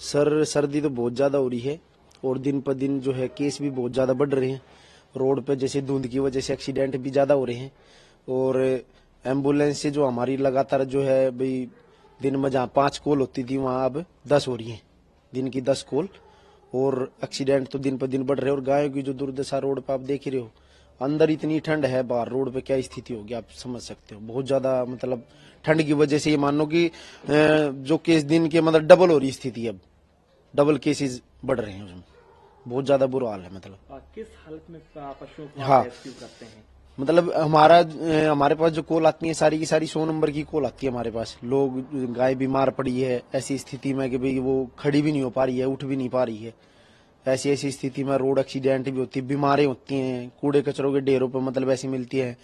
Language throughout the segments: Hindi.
सर सर्दी तो बहुत ज़्यादा हो रही है और दिन पर दिन जो है केस भी बहुत ज़्यादा बढ़ रहे हैं। रोड पे जैसे धुंध की वजह से एक्सीडेंट भी ज़्यादा हो रहे हैं और एम्बुलेंस से जो हमारी लगातार जो है भाई दिन में जहाँ 5 कॉल होती थी वहाँ अब 10 हो रही हैं, दिन की 10 कॉल। और एक्सीडेंट तो दिन पर दिन बढ़ रहे हैं और गायों की जो दुर्दशा रोड पे आप देख ही रहे हो। अंदर इतनी ठंड है, बाहर रोड पे क्या स्थिति होगी आप समझ सकते हो। बहुत ज्यादा मतलब ठंड की वजह से ये मान लो कि जो केस दिन के मतलब डबल हो रही स्थिति, अब डबल केसेस बढ़ रहे हैं उसमें। बहुत ज्यादा बुरा हाल है। मतलब किस हालत में पशुओं को हाँ, आप रेस्क्यू करते हैं? मतलब हमारे पास जो कॉल आती है सारी की सारी 100 नंबर की कॉल आती है हमारे पास। लोग गाय बीमार पड़ी है ऐसी स्थिति में कि भाई वो खड़ी भी नहीं हो पा रही है, उठ भी नहीं पा रही है, ऐसी ऐसी स्थिति में रोड एक्सीडेंट भी होती है, बीमारी होती हैं, कूड़े कचरों के ढेरों पर मतलब ऐसी मिलती है।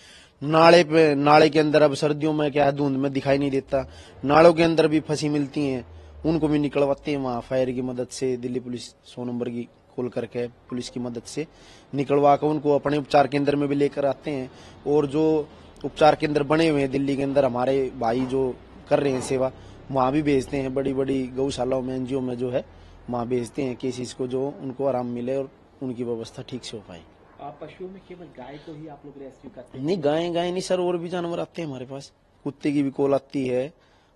नाले के अंदर अब सर्दियों में क्या है धुंध में दिखाई नहीं देता, नालों के अंदर भी फंसी मिलती हैं, उनको भी निकलवाते हैं वहाँ फायर की मदद से। दिल्ली पुलिस 100 नंबर की कॉल करके पुलिस की मदद से निकलवा कर उनको अपने उपचार केंद्र में भी लेकर आते हैं। और जो उपचार केंद्र बने हुए हैं दिल्ली के अंदर हमारे भाई जो कर रहे हैं सेवा, वहाँ भी भेजते हैं। बड़ी बड़ी गौशालाओं में एनजीओ में जो है वहाँ भेजते हैं केसेस को, जो उनको आराम मिले और उनकी व्यवस्था ठीक से हो पाए। पशुओं में केवल गाय को ही आप लोग रेस्क्यू करते हैं? नहीं, गाय नहीं सर, और भी जानवर आते हैं हमारे पास। कुत्ते की भी कॉल आती है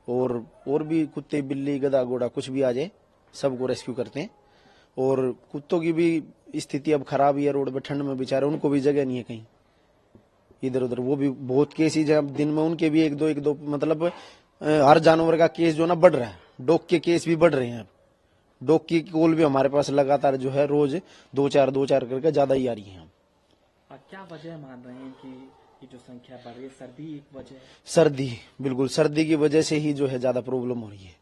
और भी कुत्ते बिल्ली गधा घोड़ा कुछ भी आ जाए सबको रेस्क्यू करते हैं। और कुत्तों की भी स्थिति अब खराब ही है, रोड पे ठंड में बेचारे, उनको भी जगह नहीं है कहीं इधर उधर। वो भी बहुत केसेज है अब दिन में, उनके भी एक दो मतलब हर जानवर का केस जो ना बढ़ रहा है। डॉग के केस भी बढ़ रहे हैं अब। डॉग की कॉल भी हमारे पास लगातार जो है रोज 2-4 करके ज्यादा ही आ रही है। क्या वजह मान रहे हैं कि ये जो संख्या बढ़ रही है? सर्दी एक वजह है? सर्दी, बिल्कुल सर्दी की वजह से ही जो है ज्यादा प्रॉब्लम हो रही है।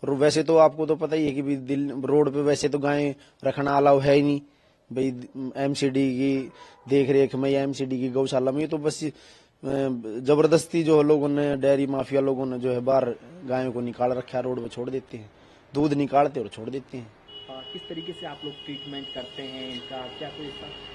और वैसे तो आपको तो पता ही है कि भी रोड पे वैसे तो गाय रखना अलाउ है ही नहीं भाई। एमसीडी की देख रेख में या एमसीडी की गौशाला में, ये तो बस जबरदस्ती जो लोगों ने, डेयरी माफिया लोगों ने जो है बाहर गायों को निकाल रखा है, रोड पे छोड़ देते हैं, दूध निकालते और छोड़ देते हैं। किस तरीके से आप लोग ट्रीटमेंट करते हैं इनका? क्या कोई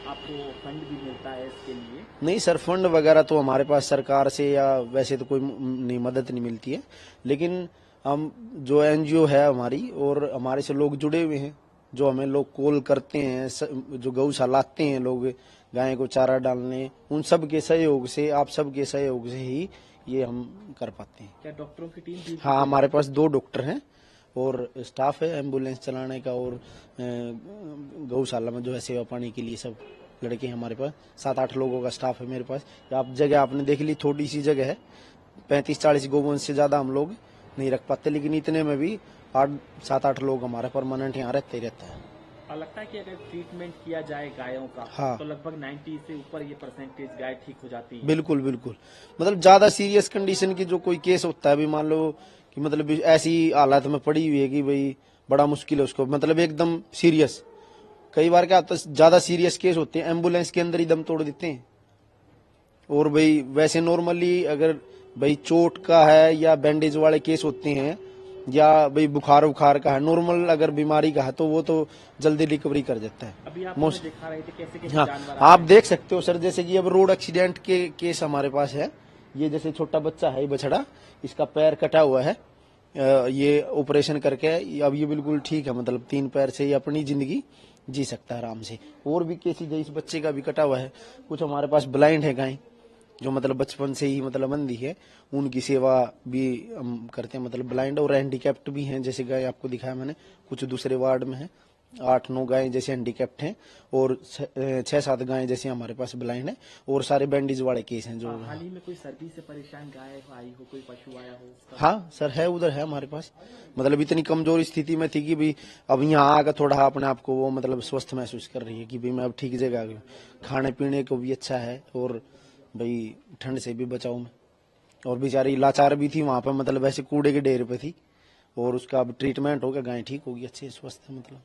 आपको फंड भी मिलता है इसके लिए? नहीं सर, फंड वगैरह तो हमारे पास सरकार से या वैसे तो कोई नहीं मदद नहीं मिलती है। लेकिन हम जो एनजीओ है हमारी और हमारे से लोग जुड़े हुए हैं, जो हमें लोग कॉल करते हैं, जो गौशाला आते हैं लोग गाय को चारा डालने, उन सब के सहयोग से, आप सब के सहयोग से ही ये हम कर पाते हैं। क्या डॉक्टरों की टीम भी? हाँ, हमारे पास 2 डॉक्टर हैं और स्टाफ है एम्बुलेंस चलाने का, और गौशाला में जो है सेवा पानी के लिए सब लड़के हैं हमारे पास। 7-8 लोगों का स्टाफ है मेरे पास। आप जगह आपने देख ली, थोड़ी सी जगह है, 35-40 गोवंश से ज्यादा हम लोग नहीं रख पाते, लेकिन इतने में भी 7-8 लोग हमारे परमानेंट यहाँ रहते ही रहता है। लगता है कि अगर ट्रीटमेंट किया जाए गायों का, हाँ, तो लगभग 90 से ऊपर ये परसेंटेज गाय ठीक हो जाती है। बिल्कुल बिल्कुल। मतलब ज्यादा सीरियस कंडीशन की जो कोई केस होता है, भी मान लो कि मतलब ऐसी हालत में पड़ी हुई है कि भाई बड़ा मुश्किल है उसको, मतलब एकदम सीरियस। कई बार क्या होता है, ज्यादा सीरियस केस होते हैं एम्बुलेंस के अंदर ही दम तोड़ देते हैं। और भाई वैसे नॉर्मली अगर भाई चोट का है या बैंडेज वाले केस होते हैं, या भाई बुखार का है, नॉर्मल अगर बीमारी का है, तो वो तो जल्दी रिकवरी कर देता है। अभी आप दिखा रहे थे कैसे हाँ, जानवर आप देख सकते हो सर, जैसे कि अब रोड एक्सीडेंट के केस हमारे पास है। ये जैसे छोटा बच्चा है, बछड़ा, इसका पैर कटा हुआ है, ये ऑपरेशन करके अब ये बिल्कुल ठीक है, मतलब 3 पैर से ये अपनी जिंदगी जी सकता है आराम से। और भी केसेज है, इस बच्चे का भी कटा हुआ है। कुछ हमारे पास ब्लाइंड है गाय, जो मतलब बचपन से ही मतलब अंधी है, उनकी सेवा भी हम करते हैं। मतलब ब्लाइंड और हैंडीकैप्ट भी हैं, जैसे गाय आपको दिखाया मैंने, कुछ दूसरे वार्ड में है 8-9 गायें जैसे हैंडीकैप्ट हैं, और 6-7 गायें जैसे हमारे पास ब्लाइंड है, और सारे बैंडेज वाले केस हैं। जो हाल ही में कोई सर्दी से परेशान गाय आई हो, कोई पशु आया हो उसका? हाँ सर, है, उधर है हमारे पास। मतलब इतनी कमजोर स्थिति में थी कि भाई अब यहाँ आकर थोड़ा अपने आप को वो मतलब स्वस्थ महसूस कर रही है कि भाई मैं अब ठीक जगह आ गई, खाने पीने को भी अच्छा है, और भाई ठंड से भी बचाओ मैं। और बेचारी लाचार भी थी वहां पर, मतलब ऐसे कूड़े के ढेर पे थी, और उसका अब ट्रीटमेंट हो गया, गाय ठीक होगी, अच्छे स्वस्थ है मतलब।